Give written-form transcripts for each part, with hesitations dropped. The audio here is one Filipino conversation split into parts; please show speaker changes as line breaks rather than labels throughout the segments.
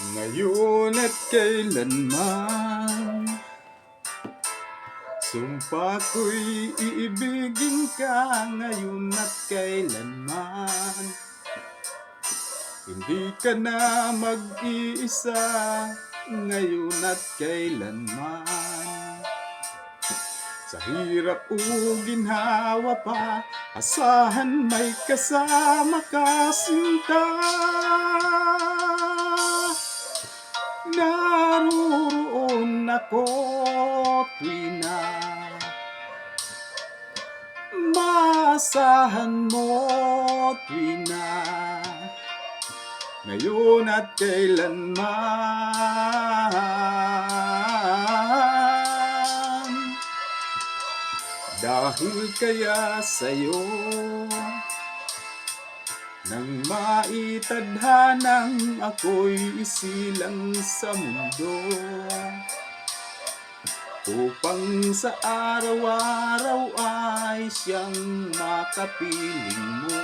Ngayon at kailanman, sumpa ko'y iibigin ka. Ngayon at kailanman, hindi ka na mag-iisa. Ngayon at kailanman, sa hirap o ginhawa pa, asahan may kasama ka, sinta. Naroon ako tuwi na maasahan mo, tuwi na ngayon at kailanman. Dahil kaya sa'yo nang maitadhanang ako'y isilang sa mundo, upang sa araw-araw ay siyang makapiling mo,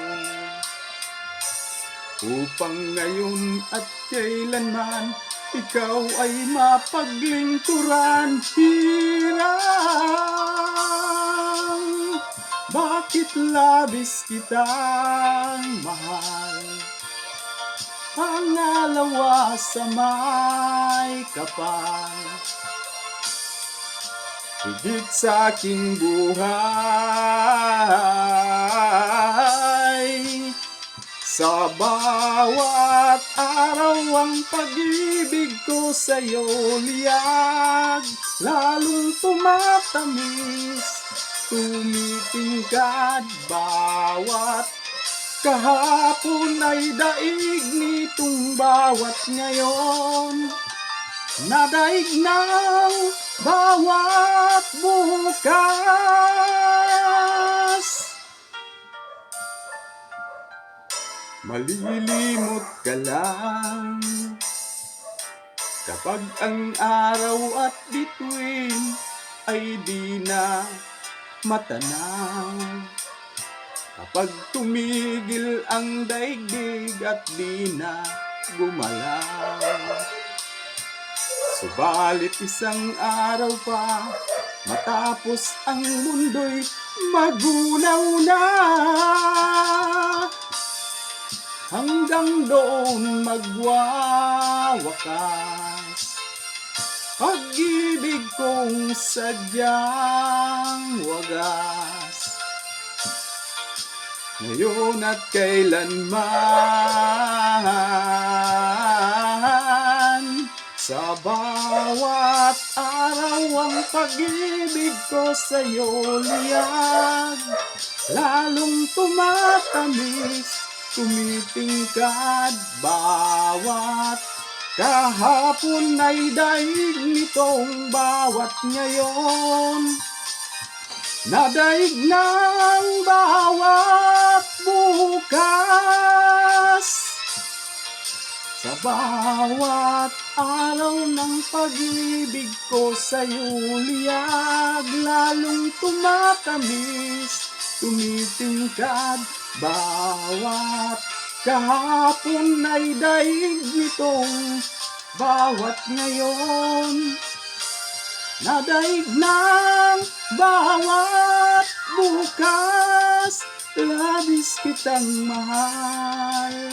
upang ngayon at kailanman ikaw ay mapaglingkuran. Hirang, bakit labis kitang mahal? Pangalawa sa may kapal, higit sa aking buhay. Sa bawat araw ang pag-ibig ko sa'yo liyag, lalong tumatamis, tumitingkad. Bawat kahapon ay daig nitong bawat ngayon, nadaig ng bawat bukas. Malilimot ka lang kapag ang araw at bituin ay di na matanaw, kapag tumigil ang daigdig at di na gumalaw. Subalit isang araw pa matapos ang mundo'y magunaw na, hanggang doon magwawakas pag-ibig kong sadyang wagas. Ngayon at kailanman, sa bawat araw ang pag-ibig ko sa'yo liyag, lalong tumatamis, tumitingkad. Bawat kahapon ay daig nitong bawat ngayon, nadaig ng bawat bukas. Sa bawat araw ng pag-ibig ko sa'yo liyag, lalong tumatamis, tumitingkad. Bawat kahapon ay daig nitong bawat ngayon, nadaig ng bawat bukas. Labis kitang mahal,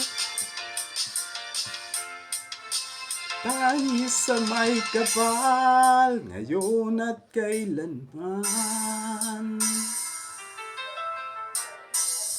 tayo sa may kapal, ngayon at kailanman.